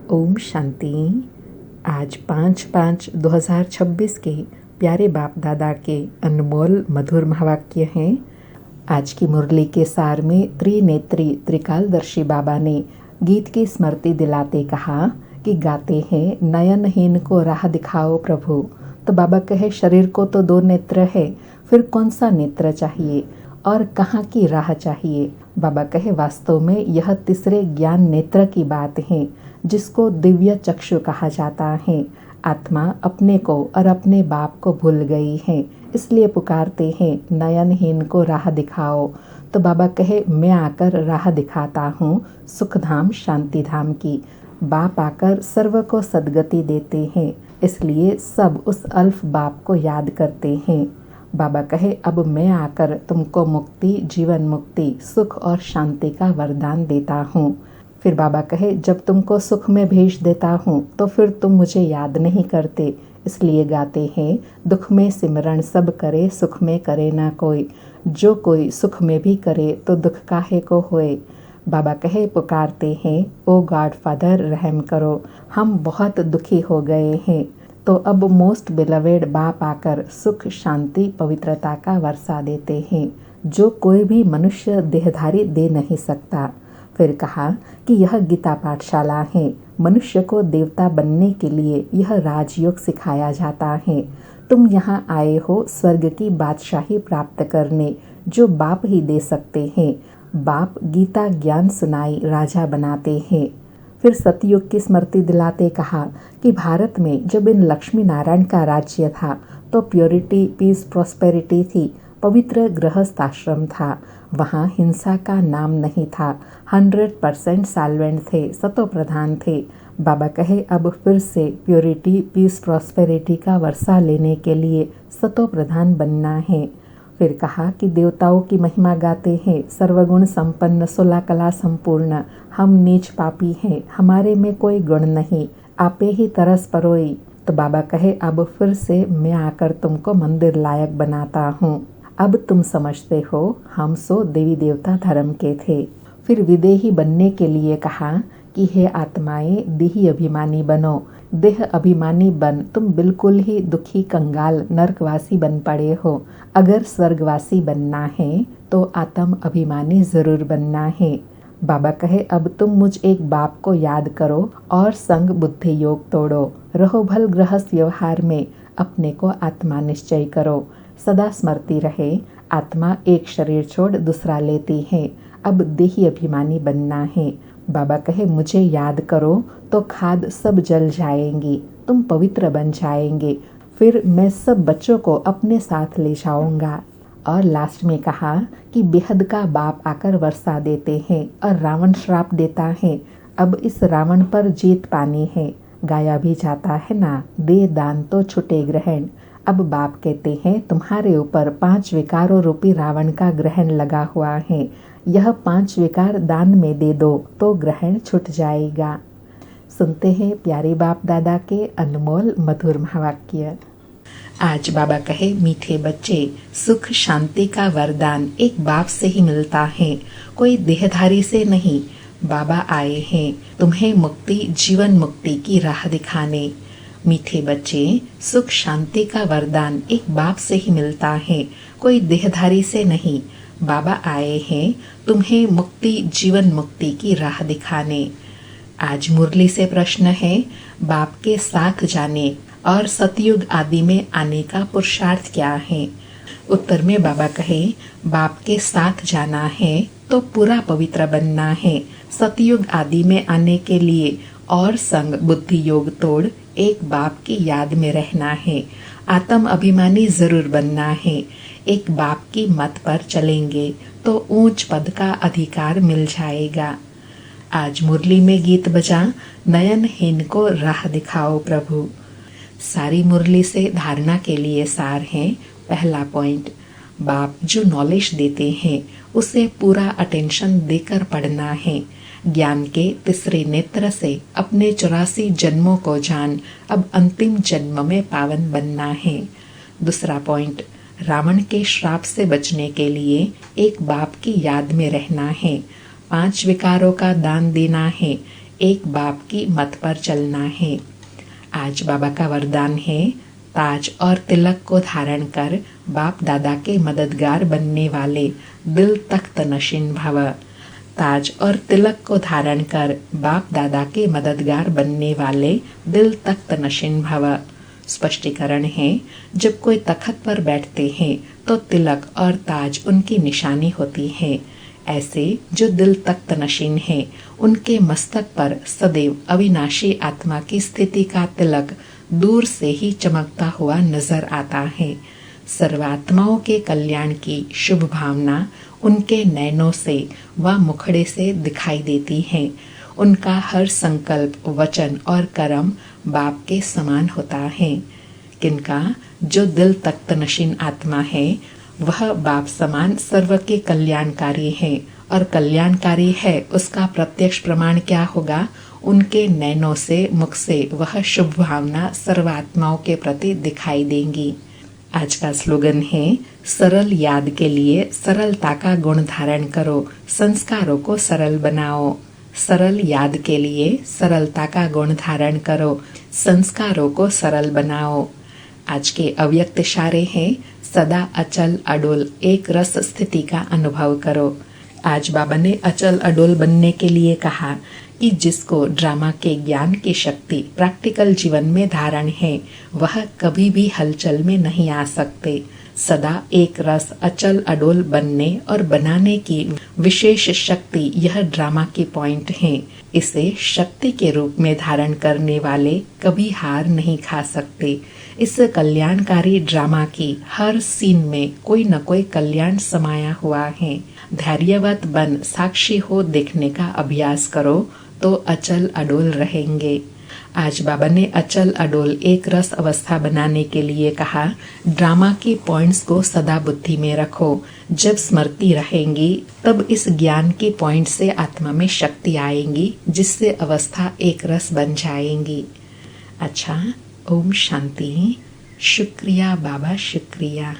ओम शांति। आज 5/5/2026 के प्यारे बाप दादा के अनमोल मधुर महावाक्य हैं। आज की मुरली के सार में त्रिनेत्री त्रिकालदर्शी बाबा ने गीत की स्मृति दिलाते कहा कि गाते हैं नयनहीन को राह दिखाओ प्रभु। तो बाबा कहे शरीर को तो 2 नेत्र है, फिर कौन सा नेत्र चाहिए और कहाँ की राह चाहिए। बाबा कहे वास्तव में यह तीसरे ज्ञान नेत्र की बात है, जिसको दिव्य चक्षु कहा जाता है। आत्मा अपने को और अपने बाप को भूल गई है, इसलिए पुकारते हैं नयनहीन को राह दिखाओ। तो बाबा कहे मैं आकर राह दिखाता हूँ सुखधाम शांति धाम की। बाप आकर सर्व को सद्गति देते हैं, इसलिए सब उस अल्फ बाप को याद करते हैं। बाबा कहे अब मैं आकर तुमको मुक्ति, जीवन मुक्ति, सुख और शांति का वरदान देता हूँ। फिर बाबा कहे जब तुमको सुख में भेज देता हूँ तो फिर तुम मुझे याद नहीं करते, इसलिए गाते हैं दुख में सिमरण सब करे, सुख में करे ना कोई। जो कोई सुख में भी करे तो दुख काहे को होए। बाबा कहे पुकारते हैं ओ गॉड फादर रहम करो, हम बहुत दुखी हो गए हैं। तो अब मोस्ट बिलवेड बाप आकर सुख, शांति, पवित्रता का वर्षा देते हैं, जो कोई भी मनुष्य देहधारी दे नहीं सकता। फिर कहा कि यह गीता पाठशाला है, मनुष्य को देवता बनने के लिए यह राजयोग सिखाया जाता है। तुम यहाँ आए हो स्वर्ग की बादशाही प्राप्त करने, जो बाप ही दे सकते हैं। बाप गीता ज्ञान सुनाई राजा बनाते हैं। फिर सतयुग की स्मृति दिलाते कहा कि भारत में जब इन लक्ष्मी नारायण का राज्य था तो प्योरिटी, पीस, प्रॉस्पेरिटी थी, पवित्र गृहस्थ आश्रम था, वहाँ हिंसा का नाम नहीं था, 100% साल्वेंट थे, सतो प्रधान थे। बाबा कहे अब फिर से प्योरिटी, पीस, प्रॉस्पेरिटी का वर्षा लेने के लिए सतो प्रधान बनना है। फिर कहा कि देवताओं की महिमा गाते हैं, सर्वगुण संपन्न, 16 कला संपूर्ण, हम नीच पापी हैं, हमारे में कोई गुण नहीं, आपे ही तरस परोई। तो बाबा कहे अब फिर से मैं आकर तुमको मंदिर लायक बनाता हूँ। अब तुम समझते हो हम सो देवी देवता धर्म के थे। फिर विदेही बनने के लिए कहा कि हे आत्माएं देही अभिमानी बनो। देह अभिमानी बन तुम बिल्कुल ही दुखी, कंगाल, नरकवासी बन पड़े हो। अगर स्वर्गवासी बनना है तो आत्म अभिमानी जरूर बनना है। बाबा कहे अब तुम मुझ एक बाप को याद करो और संग बुद्धि योग तोड़ो। रहो भल गृहस्थ व्यवहार में, अपने को आत्मा निश्चय करो। सदा स्मृति रहे आत्मा एक शरीर छोड़ दूसरा लेती है, अब देही अभिमानी बनना है। बाबा कहे मुझे याद करो तो खाद सब जल जाएंगी, तुम पवित्र बन जाएंगे, फिर मैं सब बच्चों को अपने साथ ले जाऊंगा। और लास्ट में कहा कि बेहद का बाप आकर वर्षा देते हैं और रावण श्राप देता है। अब इस रावण पर जीत पानी है, गाया भी जाता है ना, दे दान तो छुटे ग्रहण। अब बाप कहते हैं तुम्हारे ऊपर 5 विकारों रूपी रावण का ग्रहण लगा हुआ है, यह 5 विकार दान में दे दो तो ग्रहण छूट जाएगा। सुनते हैं प्यारे बाप दादा के अनमोल मधुर महावाक्य। आज बाबा कहे मीठे बच्चे, सुख शांति का वरदान एक बाप से ही मिलता है, कोई देहधारी से नहीं। बाबा आए हैं तुम्हें मुक्ति, जीवन मुक्ति की राह दिखाने। मीठे बच्चे, सुख शांति का वरदान एक बाप से ही मिलता है, कोई देहधारी से नहीं। बाबा आए हैं तुम्हें मुक्ति, जीवन मुक्ति की राह दिखाने। आज मुरली से प्रश्न है बाप के साथ जाने और सतयुग आदि में आने का पुरुषार्थ क्या है। उत्तर में बाबा कहे बाप के साथ जाना है तो पूरा पवित्र बनना है, सतयुग आदि में आने के लिए और संग बुद्धि योग तोड़ एक बाप की याद में रहना है, आत्म अभिमानी जरूर बनना है। एक बाप की मत पर चलेंगे तो ऊंच पद का अधिकार मिल जाएगा। आज मुरली में गीत बजा नयनहीन को राह दिखाओ प्रभु। सारी मुरली से धारणा के लिए सार है। पहला पॉइंट, बाप जो नॉलेज देते हैं उसे पूरा अटेंशन देकर पढ़ना है। ज्ञान के तीसरे नेत्र से अपने 84 जन्मों को जान अब अंतिम जन्म में पावन बनना है। दूसरा पॉइंट, रावण के श्राप से बचने के लिए एक बाप की याद में रहना है, 5 विकारों का दान देना है, एक बाप की मत पर चलना है। आज बाबा का वरदान है, ताज और तिलक को धारण कर बाप दादा के मददगार बनने वाले दिल तख्त नशीन भव। ताज और तिलक को धारण कर बाप दादा के मददगार बनने वाले दिल तख्त नशीन भव। स्पष्टीकरण है, जब कोई तख्त पर बैठते हैं तो तिलक और ताज उनकी निशानी होती है। ऐसे जो दिल तख्त नशीन है, उनके मस्तक पर सदैव अविनाशी आत्मा की स्थिति का तिलक दूर से ही चमकता हुआ नजर आता है। सर्वात्माओं के कल्याण की शुभ भावना उनके नैनों से व मुखड़े से दिखाई देती है। उनका हर संकल्प, वचन और कर्म बाप के समान होता है। किनका जो दिल तख्त नशीन आत्मा है, वह बाप समान सर्व के कल्याणकारी है, और कल्याणकारी है उसका प्रत्यक्ष प्रमाण क्या होगा? उनके नैनों से, मुख से वह शुभ भावना सर्वात्माओं के प्रति दिखाई देंगी। आज का स्लोगन है, सरल याद के लिए सरलता का गुण धारण करो, संस्कारों को सरल बनाओ। सरल याद के लिए सरलता का गुण धारण करो, संस्कारों को सरल बनाओ। आज के अव्यक्त इशारे हैं, सदा अचल अडोल एक रस स्थिति का अनुभव करो। आज बाबा ने अचल अडोल बनने के लिए कहा कि जिसको ड्रामा के ज्ञान की शक्ति प्रैक्टिकल जीवन में धारण है, वह कभी भी हलचल में नहीं आ सकते। सदा एक रस अचल अडोल बनने और बनाने की विशेष शक्ति यह ड्रामा की पॉइंट है। इसे शक्ति के रूप में धारण करने वाले कभी हार नहीं खा सकते। इस कल्याणकारी ड्रामा की हर सीन में कोई न कोई कल्याण समाया हुआ है। धैर्यवत बन साक्षी हो देखने का अभ्यास करो तो अचल अडोल रहेंगे। आज बाबा ने अचल अडोल एक रस अवस्था बनाने के लिए कहा, ड्रामा के पॉइंट्स को सदा बुद्धि में रखो। जब स्मृति रहेंगी तब इस ज्ञान के पॉइंट से आत्मा में शक्ति आएंगी, जिससे अवस्था एक रस बन जाएंगी। अच्छा, ओम शांति। शुक्रिया बाबा, शुक्रिया।